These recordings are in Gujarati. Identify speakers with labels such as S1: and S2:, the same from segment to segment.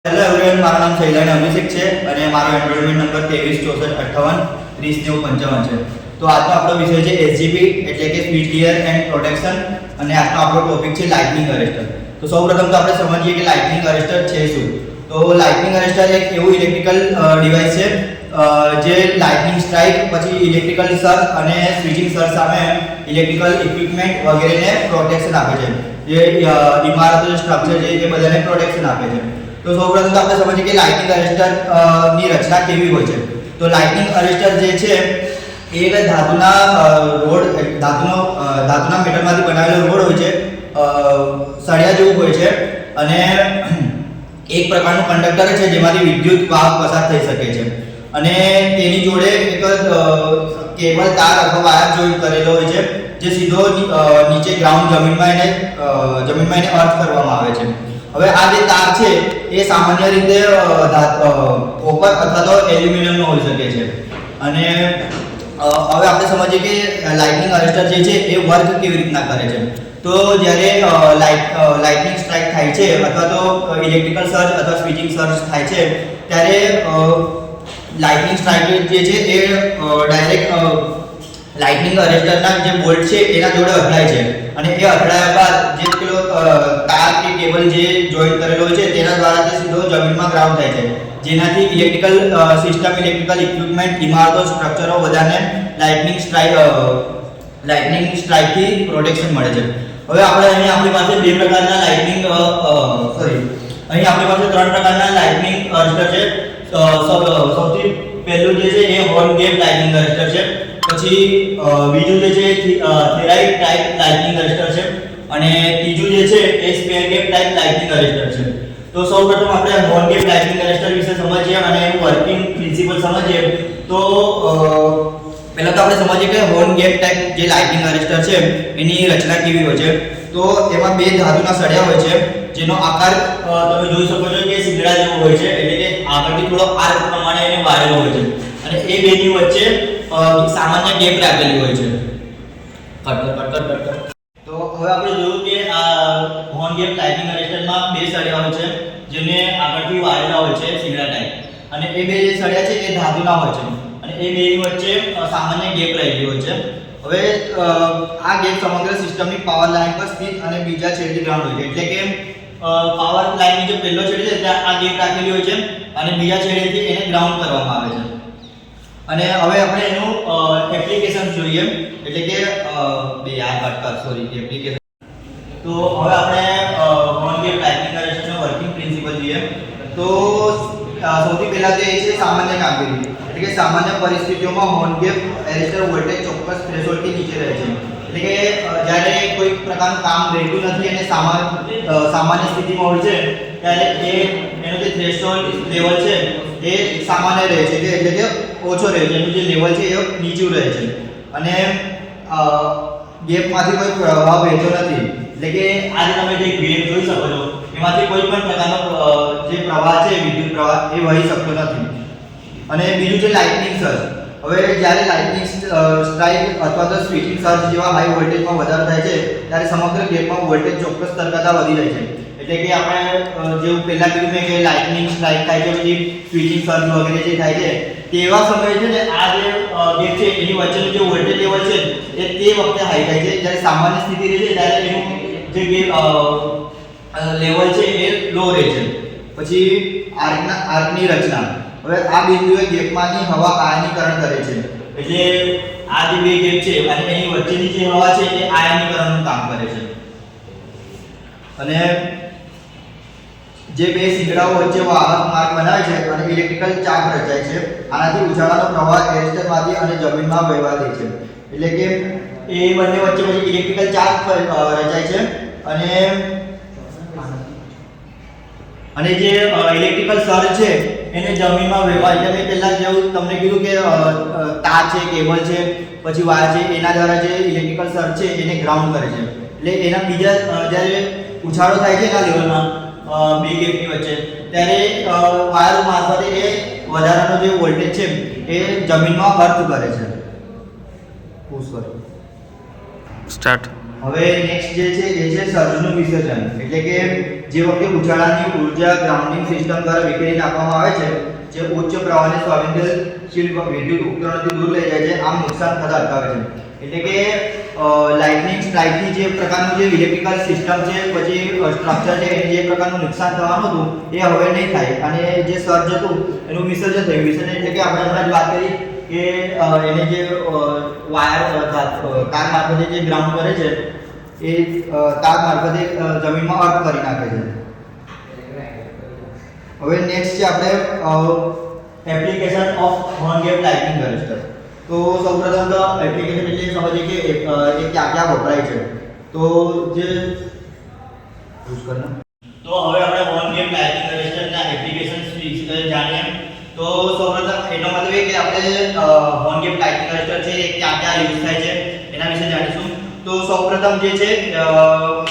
S1: હેલો એવરીવન, મારું નામ શૈલાણી અભિષેક છે અને મારો એનરોલમેન્ટ નંબર 2364583055 છે. તો આજનો આપણો વિષય છે એસજીપી એટલે કે સ્વિચ ગિયર એન્ડ પ્રોટેક્શન અને આજનો આપણો ટોપિક છે લાઇટનિંગ અરેસ્ટર. તો સૌપ્રથમ તો આપણે સમજીએ કે લાઇટનિંગ અરેસ્ટર છે શું. તો લાઇટનિંગ અરેસ્ટર એક એવું ઇલેક્ટ્રિકલ ડિવાઇસ છે જે લાઇટનિંગ સ્ટ્રાઇક, પછી ઇલેક્ટ્રિકલ સર્જ અને સ્વિચિંગ સર્જ સામે ઇલેક્ટ્રિકલ ઇક્વિપમેન્ટ વગેરેને પ્રોટેક્શન આપે છે. જે ઇમારતો, સ્ટ્રક્ચર છે એ બધાને પ્રોટેક્શન આપે છે. તો સૌપ્રથમ તો આપણે સમજીએ કે લાઇટનિંગ અરેસ્ટર ની રચના કેવી હોય છે. તો લાઇટનિંગ અરેસ્ટર જે છે એ એક ધાતુના મેટલમાંથી બનેલો રોડ હોય છે, સળિયા જેવું હોય છે અને એક પ્રકારનું કંડક્ટર છે જેમાંથી વિદ્યુત વાહક પસાર થઈ શકે છે અને તેની જોડે એક કેબલ, તાર અથવા વાયર જોઈન્ટ કરેલો હોય છે જે સીધો નીચે ગ્રાઉન્ડ જમીનમાં એને અર્થ કરવામાં આવે છે. હવે આ જે તાર છે એ સામાન્ય રીતે કોપર અથવા તો એલ્યુમિનિયમનો હોઈ શકે છે. અને હવે આપણે સમજીએ કે લાઇટનિંગ અરેસ્ટર જે છે એ વર્ક કેવી રીતના કરે છે. તો જ્યારે લાઇટનિંગ સ્ટ્રાઇક થાય છે અથવા તો ઇલેક્ટ્રિકલ સર્જ અથવા સ્વિચિંગ સર્જ થાય છે ત્યારે લાઇટનિંગ સ્ટ્રાઇક જે છે એ ડાયરેક્ટ લાઇટનિંગ અરેસ્ટરના જે બોલ્ટ છે એના જોડે અથડાય છે અને એ અથડાયા બાદ જે પેલો તાર કે કેબલ જે જોઈન્ટ કરેલો હોય છે તેના દ્વારા તે સીધો જમીનમાં ગ્રાઉન્ડ થાય છે, જેનાથી ઇલેક્ટ્રિકલ સિસ્ટમ, ઇલેક્ટ્રિકલ ઇક્વિપમેન્ટ, ઇમારતો, સ્ટ્રક્ચરો બધાને લાઇટનિંગ સ્ટ્રાઇકથી પ્રોટેક્શન મળે છે. હવે આપણે અહીં આપણી પાસે ત્રણ પ્રકારના લાઇટનિંગ અરેસ્ટર છે. સૌથી પહેલું જે છે એ હોર્ન ગેપ લાઇટનિંગ અરેસ્ટર છે. પછી બીજું જે છે થેરાઇડ ટાઇપ લાઇટનિંગ અરેસ્ટર છે અને ત્રીજું જે છે એ spark gap type lightning arrester છે. તો સૌપ્રથમ આપણે હોર્ન ગેપ લાઇટનિંગ અરેસ્ટર વિશે સમજીએ અને એનું વર્કિંગ પ્રિન્સિપલ સમજીએ. તો પહેલા તો આપણે સમજીએ કે હોર્ન ગેપ ટાઇપ જે લાઇટનિંગ અરેસ્ટર છે એની રચના કેવી હોય છે. તો એમાં બે ધાતુના સળિયા હોય છે જેનો આકાર તમે જોઈ શકો છો કે શીંગડા જેવો હોય છે, એટલે કે આગળથી થોડો આર્ક પ્રમાણે એને વાળેલો હોય છે અને એ બેની વચ્ચે સામાન્ય ગેપ રાખેલી હોય છે. તો હવે આપણે જોયું કે આ હોર્ન ગેપ લાઇટનિંગ અરેસ્ટરમાં બે સળિયા હોય છે જેને આગળથી વાળેલા હોય છે શીંગડા ટાઈપ, અને એ બે જે સળિયા છે એ ધાતુના હોય છે અને એ બેની વચ્ચે સામાન્ય ગેપ રહેલી હોય છે. હવે આ ગેપ સમગ્ર સિસ્ટમની પાવર લાઇન પર સ્થિત અને બીજા છેડેથી ગ્રાઉન્ડ હોય છે, એટલે કે પાવર લાઇનની જે પહેલો છેડો છે ત્યાં આ ગેપ રાખેલી હોય છે અને બીજા છેડેથી એને ગ્રાઉન્ડ કરવામાં આવે છે. અને હવે આપણે એનું એપ્લિકેશન જોઈએ, એટલે કે એપ્લિકેશન. તો હવે આપણે હોર્ન ગેપ લાઇટનિંગ અરેસ્ટરનો વર્કિંગ પ્રિન્સિપલ જોઈએ. તો સૌથી પહેલા તો એ છે સામાન્ય કામગીરી, એટલે કે સામાન્ય પરિસ્થિતિઓમાં હોર્ન ગેપ અરેસ્ટર વોલ્ટેજ ચોક્કસ થ્રેશોલ્ડથી નીચે રહે છે. એટલે કે જ્યારે કોઈ પ્રકારનું કામ રહેતું નથી અને સામાન્ય સ્થિતિમાં હોય છે ત્યારે એનો જે થ્રેશોલ્ડ લેવલ છે એ સામાન્ય રહે છે, એટલે કે ઓછો રહે છે, એનું જે લેવલ છે એ નીચું રહે છે અને ગેપમાંથી કોઈ પ્રવાહ વહેતો નથી. એટલે કે આજે તમે જે ગેપ જોઈ શકો છો એમાંથી કોઈ પણ પ્રકારનો જે પ્રવાહ છે, વિદ્યુત પ્રવાહ, એ વહી શકતો નથી. અને બીજું છે લાઇટનિંગ સર્જ. હવે જ્યારે લાઇટનિંગ સ્ટ્રાઇક અથવા તો સ્વિચિંગ સર્જ જેવા હાઈ વોલ્ટેજમાં વધારો થાય છે ત્યારે સમગ્ર ગેપમાં વોલ્ટેજ ચોક્કસ સ્તર કરતાં વધી જાય છે. એટલે કે આપણે જેવું પહેલા કીધું મેં કે લાઇટનિંગ સ્ટ્રાઇક થાય છે, પછી સ્વિચિંગ સર્જ વગેરે જે થાય છે તેવા સમયે છે ને આ જે ગેપ છે એની વચ્ચેનું જે વોલ્ટેજ લેવલ છે એ તે વખતે હાઈ થાય છે. જ્યારે સામાન્ય સ્થિતિ રહે છે ત્યારે એનું જે ગેપ લેવલ છે એ લો રહે છે. પછી આર્કની રચના. હવે આ બિંદુએ ગેપમાંની હવા આયનીકરણ કરે છે, એટલે આ જે બે ગેપ છે અને એની વચ્ચેની જે હવા છે એ આયનીકરણનું કામ કરે છે. અને જે બે શીંગડાઓ વચ્ચે વાહક માર્ગ બનાવે છે અને ઇલેક્ટ્રિકલ ચાર્જ રચાય છે. આનાથી ઉછાળાનો પ્રવાહ એરેસ્ટરમાંથી અને જમીનમાં વહેવા દે છે. એટલે કે એ બંને વચ્ચે પછી ઇલેક્ટ્રિકલ ચાર્જ રચાય છે અને જે ઇલેક્ટ્રિકલ સર્જ છે એને જમીનમાં વહેવા, એટલે મેં પહેલા જેવું તમને કીધું કે તાર છે, કેબલ છે, પછી વાયર છે, એના દ્વારા જે ઇલેક્ટ્રિકલ સર્જ છે એને ગ્રાઉન્ડ કરે છે. એટલે એના બીજા જ્યારે ઉછાળો થાય છે એના લેવલમાં બે ગેપની વચ્ચે ત્યારે વાયર મારફતે એ વધારાનો જે વોલ્ટેજ છે એ જમીનમાં અર્થ કરે છે. પુશ કરો.
S2: સ્ટાર્ટ.
S1: હવે નેક્સ્ટ જે છે એ છે સર્જનું વિસર્જન, એટલે કે જે વખતે ઉછાળાની ઉર્જા ગ્રાઉન્ડિંગ સિસ્ટમ દ્વારા વિખેરી નાખવામાં આવે છે, જે ઉચ્ચ પ્રવાહને સંવેદનશીલ વિદ્યુત ઉપકરણોથી દૂર લઈ જાય છે, આમ નુકસાન થતા અટકાવે છે. એટલે કે લાઇટનિંગ સ્ટ્રાઇકથી જે પ્રકારનું જે ઇલેક્ટ્રિકલ સિસ્ટમ છે, પછી સ્ટ્રક્ચર છે, એને જે પ્રકારનું નુકસાન થવાનું હતું એ હવે નહીં થાય. અને જે સર્જ હતું એનું વિસર્જન થયું. વિસર્જન એટલે કે આપણે હમણાં જ વાત કરી કે એને જે વાયર તાર મારફતે જે ગ્રાઉન્ડ કરે છે એ તાર મારફતે જમીનમાં અર્થ કરી નાખે છે. હવે નેક્સ્ટ છે આપણે application of horn gap lighting arrester. તો સૌપ્રથમ તો એપ્લિકેશન એટલે સમજીએ કે એ ક્યાં ક્યાં વપરાય છે. તો જે યુઝ કરના તો હવે આપણે હોર્ન ગેપ લાઇટિંગ અરેસ્ટરના એપ્લિકેશન્સ વિશે જાણીએ. તો સૌપ્રથમ એનો મતલબ એ કે આપણે હોર્ન ગેપ લાઇટિંગ અરેસ્ટર છે એ ક્યાં ક્યાં યુઝ થાય છે એના વિશે જાણીશું. તો સૌપ્રથમ જે છે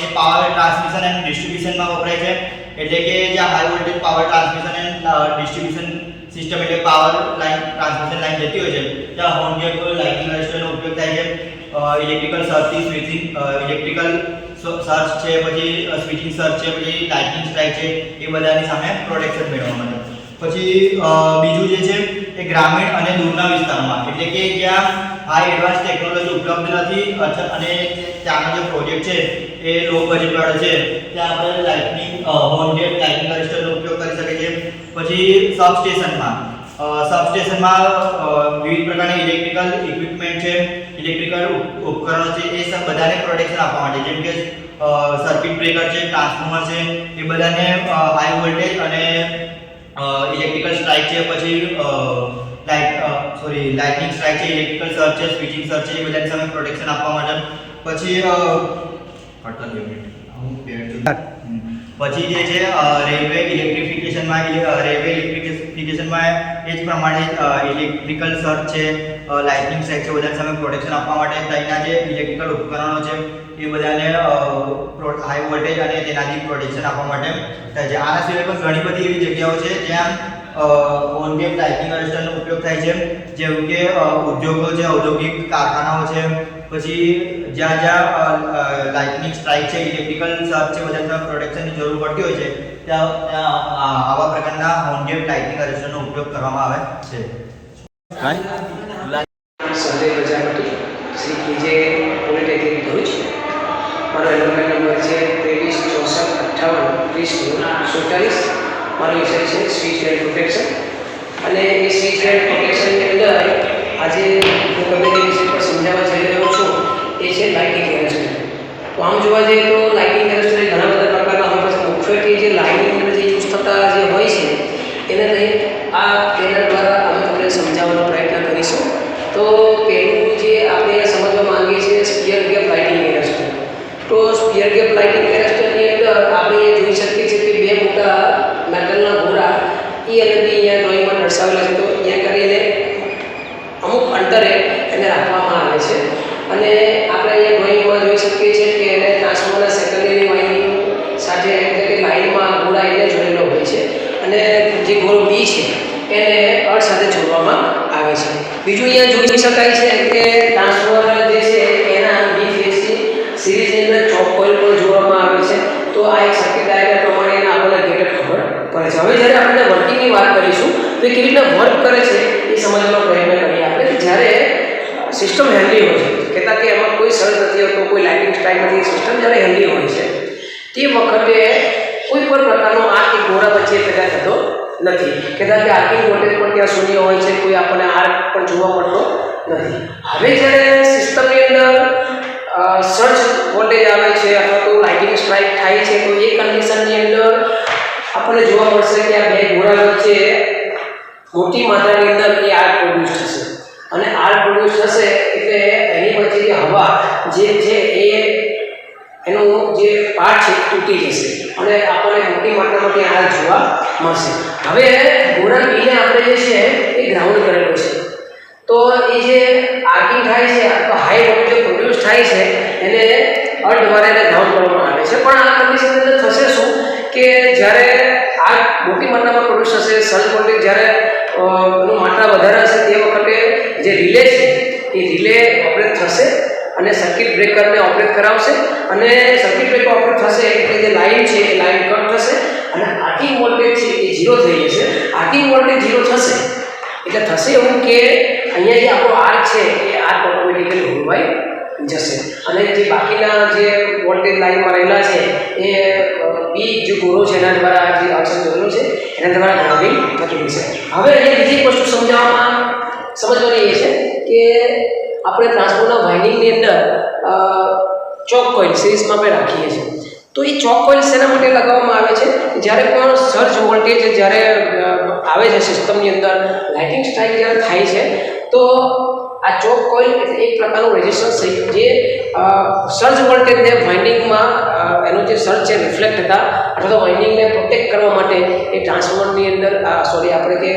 S1: એ પાવર ટ્રાન્સમિશન એન્ડ ડિસ્ટ્રીબ્યુશનમાં વપરાય છે. એટલે કે જ્યાં high voltage power transmission and distribution system એટલે પાવર લાઇન ટ્રાન્સમિશન લાઇન જતી હોય છે ત્યાં હોર્ન ગેપ લાઇટિંગ અરેસ્ટરનો ઉપયોગ થાય છે. ઇલેક્ટ્રિકલ સર્ચથી સ્વિચિંગ ઇલેક્ટ્રિકલ સર્ચ છે, પછી સ્વિચિંગ સર્ચ છે, પછી લાઇટિંગ સ્ટ્રાઇક છે, એ બધાની સામે પ્રોટેક્શન મેળવવા માટે. પછી બીજું જે છે એ ગ્રામીણ અને દૂરના વિસ્તારમાં, એટલે કે જ્યાં હાઈ એડવાન્સ ટેકનોલોજી ઉપલબ્ધ નથી અને ત્યાંનો જે પ્રોજેક્ટ છે એ લો બજેટ વાળો છે, ત્યાં આપણે લાઇટનિંગ હોર્ન ગેપ લાઇટિંગ અરેસ્ટરનો ઉપયોગ કરી શકીએ છીએ. પછી સબસ્ટેશનમાં વિવિધ પ્રકારની ઇલેક્ટ્રિકલ ઇક્વિપમેન્ટ છે, ઇલેક્ટ્રિકલ ઉપકરણો છે, એ સબ બધાને પ્રોટેક્શન આપવા માટે, જેમ કે સર્કિટ બ્રેકર છે, ટ્રાન્સફોર્મર છે, એ બધાને હાઈ વોલ્ટેજ અને ઇલેક્ટ્રિકલ સ્ટ્રાઇક છે, પછી લાઇટનિંગ સ્ટ્રાઇક છે, ઇલેક્ટ્રિકલ સર્ચ છે, સ્વિચિંગ સર્ચ છે, એ બધાની સામે પ્રોટેક્શન આપવા માટે. પછી પછી જે છે રેલવે ઇલેક્ટ્રિફિકેશનમાં એ જ પ્રમાણે ઇલેક્ટ્રિકલ સર્ચ છે, લાઇટનિંગ સ્ટ્રાઇક છે, બધા સામે પ્રોટેક્શન આપવા માટે ત્યાંના જે ઇલેક્ટ્રિકલ ઉપકરણો છે એ બધાને હાઈ વોલ્ટેજ અને તેનાથી પ્રોટેક્શન આપવા માટે થાય છે. આના સિવાય પણ ઘણી બધી એવી જગ્યાઓ છે જ્યાં હોર્ન ગેપ લાઇટિંગ અરેસ્ટરનો ઉપયોગ થાય છે, જેમ કે ઉદ્યોગો છે, ઔદ્યોગિક કારખાનાઓ છે, પછી જ્યાં લાઇટનિંગ સ્ટ્રાઇક છે, ઇલેક્ટ્રિકલ સર્ચ છે, બધા પ્રોટેક્શનની જરૂર પડતી હોય છે ત્યાં આવા પ્રકારના હોર્ન ગેપ લાઇટિંગ અરેસ્ટરનો ઉપયોગ કરવામાં આવે છે.
S2: સંજય પ્રજાપતિ, શ્રી કેજે પોલિટેકનિક ભરૂચ. મારો એનરોલમેન્ટ નંબર છે 2364583047. મારો વિષય છે સ્વિચ ગેટ પ્રોટેક્શન. અને એ સ્વિચ ગેટ પ્રોટેક્શનની અંદર આજે હું તમને જે વિષય પર સમજાવવા જઈ રહ્યો છું એ છે લાઇટિંગ અરેસ્ટર. તો આમ જોવા જઈએ તો લાઇટિંગ અરેસ્ટર ઘણા બધા પ્રકારના હોય છે. મુખ્યત્વે જે લાઇટિંગ અંદર જે યુઝ થતા જે હોય છે એને લઈ આ પેનલ દ્વારા અમે તમને સમજાવવાનો પ્રયત્ન કરીશું. તો પહેલું જે આપણે સમજવા માંગીએ છીએ સ્પિયર ગેપ લાઇટિંગ અરેસ્ટર. તો સ્પિયર ગેપ લાઇટિંગ અરેસ્ટરની અંદર આપણે જોઈ શકીએ છીએ કે બે મોટા મેટલના ઘોડા એ અને બી અહીંયા ડ્રોઈંગમાં દર્શાવેલા છે. તો અહીંયા કરીને અમુક અંતરે એને રાખવામાં આવે છે અને આપણે અહીંયા ડ્રોઈંગમાં જોઈ શકીએ છીએ કે એને ટ્રાન્સફોર્મરના સેકન્ડરી વાઇન્ડિંગ સાથે એટલે કે લાઇનમાં ઘોડા એને જોડેલો હોય છે અને જે ઘોડો બી છે એને અર્થ સાથે જોડવામાં આવે છે. બીજું અહીંયા જોઈ શકાય છે કે ટ્રાન્સફોર્મર જે છે એના બી ફેઝની સિરીઝની અંદર ચોક કોઇલ પણ જોડવામાં આવે છે. તો આ એક સર્કિટ ડાયાગ્રામ પ્રમાણે એના આપણને ગેટ ખબર પડે છે. હવે જ્યારે આપણે વર્કિંગની વાત કરીશું તો કેવી રીતે વર્ક કરે છે એ સમજવાનો પ્રયત્ન કરીએ આપણે. જ્યારે સિસ્ટમ હેન્ડી હોય છે, કહેતા કે એમાં કોઈ સર્જ નથી હોતો, કોઈ લાઇટિંગ સ્ટ્રાઇક નથી, સિસ્ટમ જ્યારે હેન્ડી હોય છે તે વખતે કોઈ પણ પ્રકારનો આર્ક એક ઘોડા વચ્ચે પેદા થતો નથી. કહેતા કે આર્કિંગ વોલ્ટેજ પણ ત્યાં શૂન્ય હોય છે, કોઈ આપણને આર્ક પણ જોવા મળતો નથી. હવે જ્યારે સિસ્ટમની અંદર સર્જ વોલ્ટેજ આવે છે અથવા તો લાઇટિંગ સ્ટ્રાઇક થાય છે તો એ કન્ડિશનની અંદર આપણને જોવા મળશે કે આ બે ઘોડા વચ્ચે મોટી માત્રાની અંદર એ આર્ક પ્રોડ્યુસ થશે અને આર્ક પ્રોડ્યુસ થશે એટલે એની વચ્ચે જે હવા જે છે એ એનું જે પાર્ટ છે તૂટી જશે અને આપણને મોટી માત્રામાં ત્યાં આર્ક જોવા મળશે. હવે ઘોડા બીને આપણે જે છે એ ગ્રાઉન્ડ કરેલો છે. તો એ જે આર્કિંગ થાય છે અથવા હાઈ વોલ્ટેજ પ્રોડ્યુસ થાય છે એને અર્થ દ્વારા એને ગ્રાઉન્ડ કરવામાં આવે છે. પણ આ કન્ડિશન અંદર થશે શું કે જ્યારે આ મોટી માત્રામાં પ્રોડ્યુસ થશે, સર્જ વોલ્ટેજ જ્યારે એનું માત્રા વધારે હશે તે વખતે જે રિલે છે એ રિલે ઓપરેટ થશે અને સર્કિટ બ્રેકરને ઓપરેટ કરાવશે અને સર્કિટ બ્રેકર ઓપરેટ થશે એટલે જે લાઇન છે એ લાઇન કટ થશે અને આર્કિંગ વોલ્ટેજ છે એ 0 થઈ જશે. આર્કિંગ વોલ્ટેજ 0 થશે એટલે થશે એવું કે અહીંયા જે આપણો આર્ક છે એ આર્ક ઓટોમેટિકલી હોલવાઈ જશે અને જે બાકીના જે વોલ્ટેજ લાઇનમાં રહેલા છે એ બી જે ગોળો છે એના દ્વારા જે અક્ષર દોરેલો છે એના દ્વારા ગ્રાઉન્ડિંગ થતું હશે. હવે અહીંયા બીજી એક વસ્તુ સમજવાની એ છે કે આપણે ટ્રાન્સફોર્મરના વાઇન્ડિંગની અંદર ચોક કોઇલ સિરીઝમાં આપણે રાખીએ છીએ. તો એ ચોક કોઇલ શેના માટે લગાવવામાં આવે છે? જ્યારે પણ સર્જ વોલ્ટેજ જ્યારે આવે છે સિસ્ટમની અંદર, લાઇટિંગ સ્ટ્રાઇક જ્યારે થાય છે તો આ ચોક કોઇલ એટલે એક પ્રકારનું રેઝિસ્ટન્સ જે સર્જ વોલ્ટેજને વાઇન્ડિંગમાં એનું જે સર્જ છે રિફ્લેક્ટ થતા અથવા તો વાઇન્ડિંગને પ્રોટેક્ટ કરવા માટે એ ટ્રાન્સફોર્મરની અંદર આપણે કે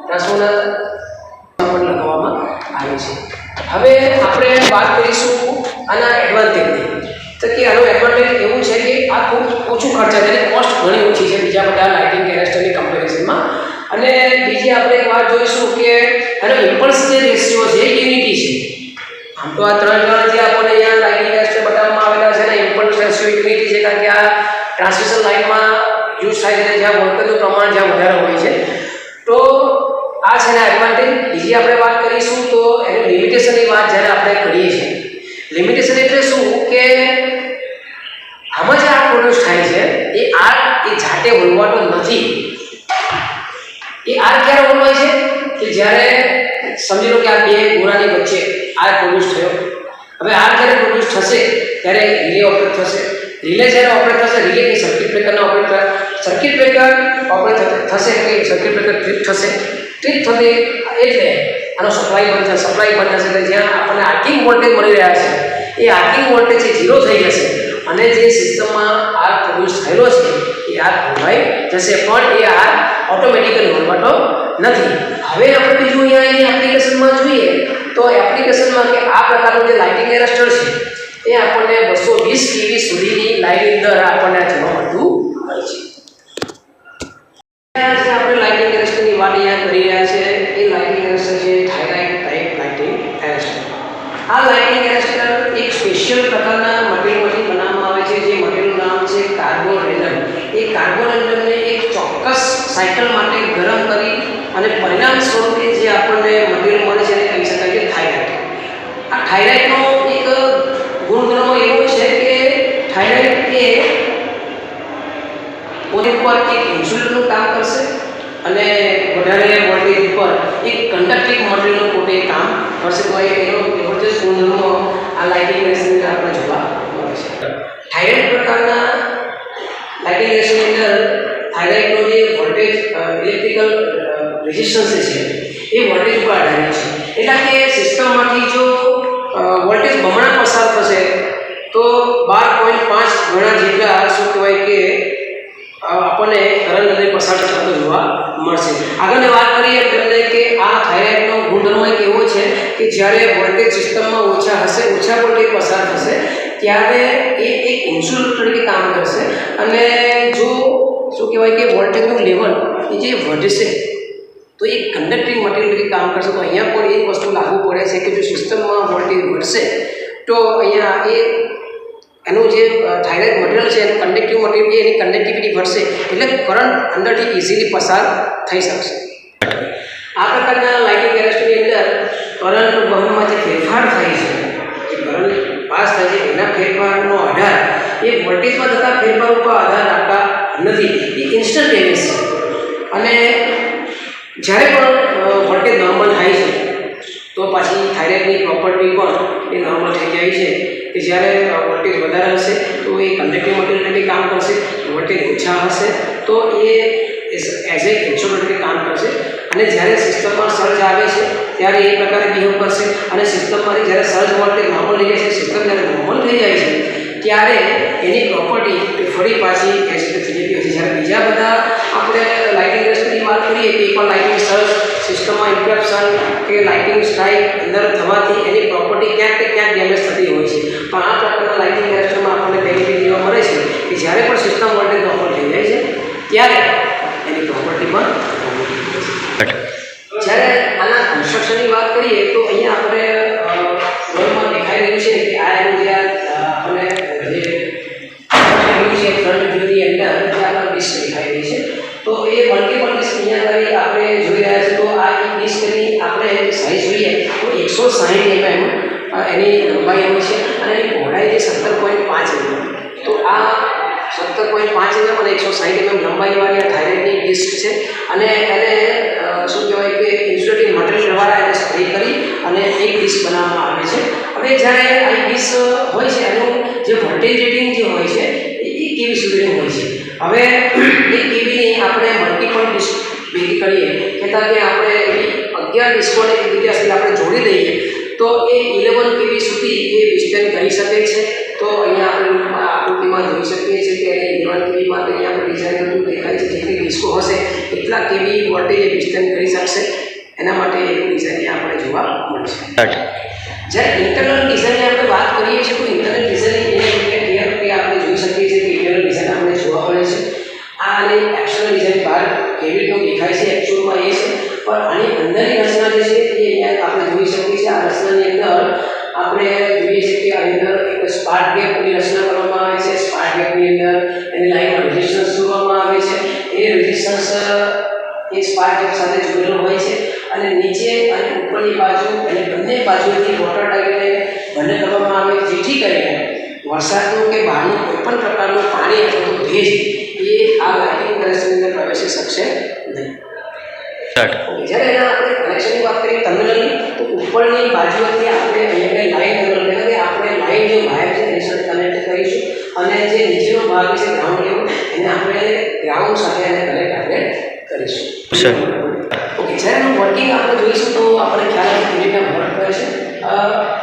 S2: ટ્રાન્સફોર્મર લગાવવામાં આવે છે. હવે આપણે વાત કરીશું આના એડવાન્ટેજની. તો કે આનો એડવાન્ટેજ એવું છે કે આ ખૂબ ઓછું ખર્ચા છે, કોસ્ટ ઘણી ઓછી છે બીજા બધા લાઇટિંગ કેરેસ્ટરની કમ્પેરિઝનમાં. અને બીજી આપણે એક વાત જોઈશું કે આનો ઇમ્પલ્સ જે રેશિયો છે એ યુનિટી છે. આમ તો આ ત્રણ જે આપણને અહીંયા લાઇટિંગ કેરેસ્ટર બતાવવામાં આવેલા છે ને ઇમ્પલ્સ રેશિયો યુનિટી છે કારણ કે આ ટ્રાન્સમિશન લાઇનમાં યુઝ થાય છે જ્યાં વોલ્ટેજનું પ્રમાણ જ્યાં વધારે હોય છે. તો આ છે ને એડવાન્ટેજ. બીજી આપણે વાત કરીશું તો એની લિમિટેશનની વાત જ્યારે આપણે કરીએ છીએ. લિમિટેશન એટલે શું કે આમાં જે આર્ક પ્રોડ્યુસ થાય છે એ આર્ક એ જાતે હોલવાતો નથી. એ આર્ક ક્યારે હોલવાય છે કે જ્યારે સમજી લો કે આ બે ગોળાની વચ્ચે આર્ક પ્રોડ્યુસ થયો. હવે આર્ક જ્યારે પ્રોડ્યુસ થશે ત્યારે રિલે ઓપરેટ થશે. રિલે જ્યારે ઓપરેટ થશે રિલે એ સર્કિટ બ્રેકરને ઓપરેટ કરે. સર્કિટ બ્રેકર ઓપરેટ થશે એટલે સર્કિટ બ્રેકર ટ્રીપ થશે. ટ્રીપ થશે એટલે આનો સપ્લાય બંધ થશે. સપ્લાય બંધ થશે એટલે જ્યાં આપણને આર્કિંગ વોલ્ટેજ મળી રહ્યા છે એ આર્કિંગ વોલ્ટેજ છે 0 થઈ જશે અને જે સિસ્ટમમાં આર્ક પ્રોડ્યુસ થયેલો છે એ આર્ક હોલવાઈ જશે પણ એ આર્ક ઓટોમેટિકલી હોલવાતો નથી. હવે આપણે બીજું અહીંયા એની એપ્લિકેશનમાં જોઈએ તો એપ્લિકેશનમાં કે આ પ્રકારનું જે લાઇટિંગ એરેસ્ટર છે એ આપણને 220 kV સુધીની લાઇનની અંદર આપણને જોવા મળતું હોય છે. જે આપણે લાઇટિંગ એરેસ્ટરની વાત અહીંયા કરી રહ્યા છે એ લાઇટિંગ એરેસ્ટર છે થાઇરાઇડ ટાઈપ લાઇટિંગ એરેસ્ટર. આ લાઇટિંગ એરેસ્ટર એક સ્પેશિયલ પ્રકારના મટીરિયલમાંથી બનાવવામાં આવે છે જે મટીરિયલનું નામ છે કાર્બોરેન્ડમ. એ કાર્બોરેન્ડમને એક ચોક્કસ સાયકલ માટે ગરમ કરી અને પરિણામ સ્વરૂપે જે આપણને મટીરિયલ મળે છે એને કહી શકાય કે થાઇરાઇડ. આ થાઇરાઇડનો એક ગુણધર્મ એવો છે કે થાઇરાઇડ એ પોતે પર એક ઇન્સ્યુલેટરનું કામ કરશે અને વધારે વોલ્ટેજ ઉપર એક કન્ડક્ટિવ મટીરિયલનું પોતે કામ કરશે. તો એનો જબરજસ્ત ગુણધર્મો આ લાઇટિંગ એરેસ્ટરની અંદર આપણે જોવા મળે છે. થાઇરાઇડ પ્રકારના લાઇટિંગ એરેસ્ટરની અંદર થાઇરાઇડનો જે વોલ્ટેજ ઇલેક્ટ્રિકલ રેઝિસ્ટન્સ છે એ વોલ્ટેજ ઉપર આધારિત છે. એટલે કે સિસ્ટમમાંથી જો વોલ્ટેજ બમણા પસાર થશે તો 12.5 ગણા જેટલા શું કહેવાય કે આપણને કરંટ અંદર પસાર થતો જોવા મળશે. આગળની વાત કરીએ એટલે કે આ થાઇરાઇડનો ગુણધર્મ એક એવો છે કે જ્યારે વોલ્ટેજ સિસ્ટમમાં ઓછા હશે, ઓછા વોલ્ટેજ પસાર થશે ત્યારે એ એક ઇન્સ્યુલેટર તરીકે કામ કરશે અને જો શું કહેવાય કે વોલ્ટેજનું લેવલ એ જે વધશે તો એક કન્ડક્ટિંગ મટીરિયલ તરીકે કામ કરશે. તો અહીંયા પણ એક વસ્તુ લાગુ પડે છે કે જો સિસ્ટમમાં વોલ્ટેજ વધશે તો અહીંયા એનું જે થાઇરાઇડ મટીરિયલ છે એનું કન્ડક્ટિવ મટીરિયલ એની કન્ડક્ટિવિટી વધશે એટલે કરંટ અંદરથી ઇઝીલી પસાર થઈ શકશે. આ પ્રકારના લાઇટિંગ એરેસ્ટરની અંદર કરંટ વહનમાં જે ફેરફાર થાય છે, જે કરંટ પાસ થાય છે એના ફેરફારનો આધાર એ વોલ્ટેજમાં થતા ફેરફાર ઉપર આધાર રાખતા નથી. એ ઇન્સ્ટન્ટેનિયસ છે અને જ્યારે પણ વોલ્ટેજ નોર્મલ થાય છે તો પાછી થાઇરાઇડની પ્રોપર્ટી પણ એ નોર્મલ થઈ જાય છે કે જ્યારે વોલ્ટેજ વધારે હશે તો એ કન્ડક્ટિવ મટીરિયલ તરીકે કામ કરશે, વોલ્ટેજ ઓછા હશે તો એ એઝ એ ઇન્સ્યુલેટર તરીકે કામ કરશે અને જ્યારે સિસ્ટમમાં સર્જ આવે છે ત્યારે એ પ્રકારે બિહેવ કરશે અને સિસ્ટમમાંથી જ્યારે સર્જ વોલ્ટેજ નોર્મલ થઈ જાય છે, સિસ્ટમ જ્યારે નોર્મલ થઈ જાય છે ત્યારે એની પ્રોપર્ટી ફરી પાછી એઝ થઈ જતી હોય છે. જ્યારે બીજા બધા આપણે લાઇટિંગ એરેસ્ટરની વાત કરીએ કે પણ લાઇટિંગ સર્જ સિસ્ટમમાં ઇન્ટરપ્શન કે લાઇટિંગ સ્ટ્રાઇક અંદર થવાથી એની પ્રોપર્ટી ક્યાંક ને ક્યાંક ડેમેજ થતી હોય છે. પણ આ પ્રકારના લાઇટિંગ એરેસ્ટરમાં આપણને બેનિફિટ જોવા મળે છે કે જ્યારે પણ સિસ્ટમ વોલ્ટેજ નોર્મલ થઈ જાય છે ત્યારે એની પ્રોપર્ટી પણ નોર્મલ થઈ જાય છે. જ્યારે આના કન્સ્ટ્રક્શનની વાત કરીએ તો અહીંયા આપણે તો એ મલ્ટીપલ ડિસ્ક અહીંયા આગળ આપણે જોઈ રહ્યા છીએ. તો આ એક ડિસ્કની આપણે સાઈઝ જોઈએ તો 160 એની લંબાઈ હોય છે અને એની પહોળાઈ છે 17.5 તો આ 17.5 અને 160 લંબાઈવાળી આ થાઇરોઇડની ડિસ્ક છે અને એને શું કહેવાય કે ઇન્સ્યુલેટિંગ મટીરિયલ દ્વારા એને સ્પ્રે કરી અને એક ડિસ્ક બનાવવામાં આવે છે. હવે જ્યારે આ ડિસ્ક હોય છે એનું જે વોલ્ટેજ રેટિંગ જે હોય છે એ 1 kV સુધીનું હોય છે. હવે 1 kVની આપણે મલ્ટીપલ ડિસ્ક ભેગી કરીએ કહેતા કે આપણે એવી 11 ડિસ્કોને એકબીજા સાથે આપણે જોડી દઈએ તો એ 11 kV સુધી એ વિસ્તરણ કરી શકે છે. તો અહીંયા આપણે આકૃતિમાં જોઈ શકીએ છીએ કે 11 kV માટે અહીંયા આપણે ડિઝાઇન કરતું દેખાય છે. જેટલી ડિસ્કો હશે એટલા kV વોલ્ટેજ એ વિસ્તરણ કરી શકશે. એના માટે એક ડિઝાઇન આપણે જોવા મળશે. જ્યારે ઇન્ટરનલ ડિઝાઇનની આપણે વાત કરીએ છીએ તો ઇન્ટરનલ ડિઝાઇન એને ક્લિયર કે આપણે જોઈ શકીએ છીએ કે ઇન્ટરનલ ડિઝાઇન આપણે જોવા મળે છે. આની એક્સટર્નલ ડિઝાઇન બહાર કેવી રીતનું દેખાય છે એકચ્યુઅલમાં એ છે પણ આની અંદરની રચના જે છે એ અહીંયા આપણે જોઈ શકીએ છીએ. આ રચનાની અંદર આપણે જોઈએ છીએ કે આની અંદર એક સ્પાર્ક ગેપની રચના કરવામાં આવે છે. સ્પાર્ક ગેપની અંદર એની લાઈનમાં રેઝિસ્ટન્સ જોવામાં આવે છે. એ રેઝિસ્ટન્સ એ સ્પાર્ક ગેપ સાથે જોડેલો હોય છે અને નીચે અને ઉપરની બાજુ અને બંને બાજુથી વોટર ટાઈપને બંને કરવામાં આવે જેથી કરીને વરસાદનું કે બહારનું કોઈપણ પ્રકારનું પાણી અથવા તો ભેજ એ આ લાઇટિંગ કનેક્શનની અંદર પ્રવેશી શકશે નહીં. જ્યારે એના આપણે કનેક્શનની વાત કરીએ ટર્મિનલની તો ઉપરની બાજુથી આપણે અહીંયા લાઈન ટર્મિનલ એટલે કે આપણે લાઈન જે વાયર છે એની સાથે કનેક્ટ કરીશું અને જે નીચેનો ભાગ છે ગ્રાઉન્ડ લેવલ એને આપણે ગ્રાઉન્ડ સાથે એને કનેક્ટ આપણે કરીશું. ઓકે, જ્યારે એનું વર્કિંગ આપણે જોઈશું તો આપણે ખ્યાલ આવે કેવી રીતે વર્ક કરે છે.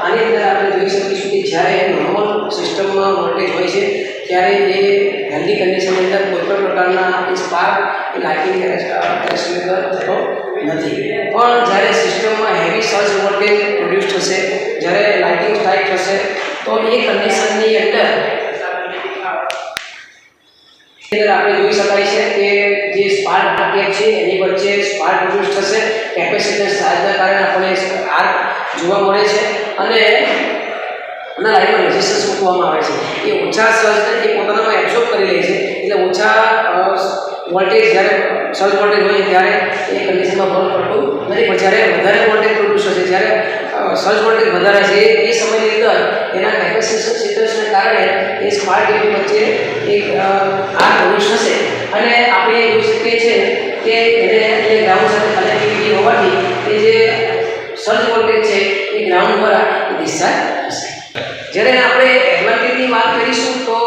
S2: આની અંદર આપણે જોઈ શકીશું કે જ્યારે નોર્મલ સિસ્ટમમાં વોલ્ટેજ હોય છે ત્યારે એ હેલ્ધી કન્ડિશનની અંદર કોઈપણ પ્રકારના સ્પાર્ક એ લાઇટિંગ એરેસ્ટર થતો નથી. પણ જ્યારે સિસ્ટમમાં હેવી સર્જ વોલ્ટેજ પ્રોડ્યુસ થશે જ્યારે લાઇટિંગ સ્ટ્રાઇક થશે તો એ કન્ડિશનની અંદર આપણે જોઈ શકાય છે કે જે સ્પાર્ક ગેપ છે એની વચ્ચે સ્પાર્ક પ્રોડ્યુસ થશે. કેપેસિટન્સ ચાર્જના કારણે આપણને આર્ક જોવા મળે છે અને લાઈનમાં રેઝિસ્ટન્સ મૂકવામાં આવે છે. એ ઓછા સર્જને એ પોતાનામાં એબ્ઝોર્બ કરી લે છે એટલે ઓછા વોલ્ટેજ જ્યારે સર્જ વોલ્ટેજ હોય ત્યારે એ કન્ડિશનમાં બંધ પડતું નથી. પણ જ્યારે વધારે વોલ્ટેજ પ્રોડ્યુસ થશે જ્યારે સર્જ વોલ્ટેજ વધારે છે એ સમયની અંદર એના કેપેસિટન્સને કારણે એ સ્પાર્ક ગેપની વચ્ચે એક આર્ક પ્રોડ્યુસ થશે અને આપણે જોઈ શકીએ છીએ કે એને એ ગ્રાઉન્ડ સાથે કનેક્ટિવિટી હોવાથી એ જે સર્જ વોલ્ટેજ છે એ ગ્રાઉન્ડ દ્વારા ડિસ્ચાર્જ થશે. જ્યારે આપણે એડવાન્ટેજની વાત કરીશું તો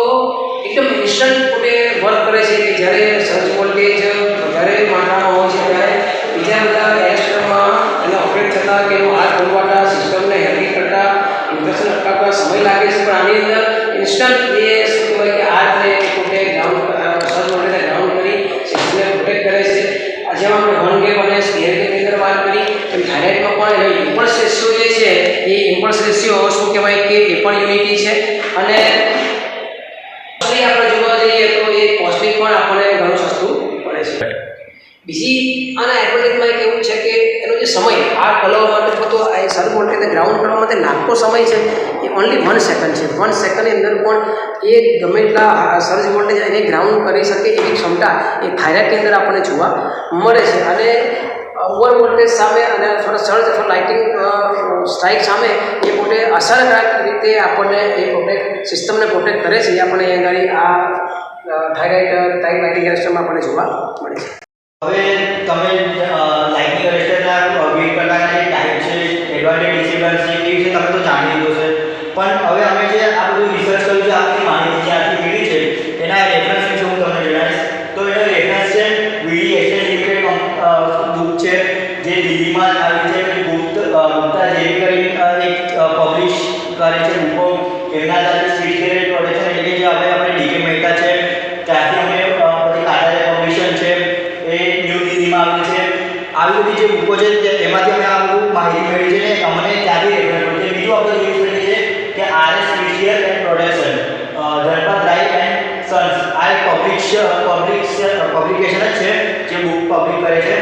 S2: એકદમ ઇન્સ્ટન્ટ પોતે વર્ક કરે છે કે જ્યારે સર્જ વોલ્ટેજ વધારે માત્રામાં હોય છે ત્યારે બીજા બધા એરેસ્ટરમાં એને ઓપરેટ થતાં કે એનું હાથ ખોલવાતા સિસ્ટમને હેલ્ધી કરતાં ઇન્ફેક્શન અટકાવતા સમય લાગે છે. પણ આની અંદર ઇન્સ્ટન્ટ એ શું કહેવાય કે હાથને પોતે ગ્રાઉન્ડ સર્જ વોલ્ટેજને ગ્રાઉન્ડ કરી સિસ્ટમને પ્રોટેક્ટ કરે છે. જેમ આપણે વન ગેપ અને સ્પેર ગેપની અંદર વાત કરી એમ થાઇરોઇડમાં પણ એનો ઇમ્પલ્સ રેશિયો જે છે એ ઇમ્પલ્સ રેશિયો શું કહેવાય કે એ પણ યુનિટી છે અને આપણે જોવા જઈએ તો એ કોસ્ટિંગ પણ આપણને ઘણું સસ્તું પડે છે. બીજી આના એડવાન્ટેજમાં એક એવું છે કે એનો જે સમય આ કલર માટે થતો આ સર્જ વોલ્ટેજને ગ્રાઉન્ડ કરવા માટે લાગતો સમય છે એ ઓનલી 1 સેકન્ડ છે. 1 સેકન્ડની અંદર પણ એ ગમે એટલા સર્જ વોલ્ટેજ એને ગ્રાઉન્ડ કરી શકે એવી ક્ષમતા એ થાઇરોઇડની અંદર આપણને જોવા મળે છે અને ઓવર વોલ્ટેજ સામે અને થોડા સર્જ અથવા લાઇટિંગ સ્ટ્રાઇક સામે એ પોતે અસરકારક રીતે આપણને એ પ્રોટેક્ટ સિસ્ટમને પ્રોટેક્ટ કરે છે. એ આપણને અહીંયા આ થાઇરોઇડ ટાઈપ લાઇટિંગ એરેસ્ટરમાં આપણને જોવા મળે છે.
S1: હવે તમે લાઇટિંગ એરેસ્ટરના વિવિધ પ્રકારના જે ટાઈપ છે એડવાન્ટેજ ડિસએડવાન્ટેજ છે એ વિશે તમે તો જાણી લીધું છે પણ હવે અમે જે આ બધું રિસર્ચ કર્યું છે આપણી માહિતી જ્યાંથી મેળવી છે એના રેફરન્સ વિશે હું તમને જણાવીશ. તો એનો રેફરન્સ છે વીડી એક્સચેન્જ લિમિટેડ બુક છે જે દિલ્હીમાં આવી છે. ગુપ્તા જેવી કરીને એક પબ્લિશ કરે છે બુકો એમના સાથે સ્વીટ ગેરેટ પ્રોડક્શન એટલે કે જે આપણે ડીકે મહેતા છે ત્યાંથી અમે પછી કાટારે પબ્લિશન છે એ ન્યૂ દિલ્હીમાં આવેલી છે. આવી બધી જે બુકો છે એમાંથી અમે આ બધું માહિતી મેળવી છે ને અમને ત્યાંથી રેફરન્સ મળે છે. બીજું આપણે જોઈ શકીએ છીએ કે RS sweet and production Dhanpat Rai and Sons આ એક પબ્લિકેશન જ છે જે બુક પબ્લિક કરે છે.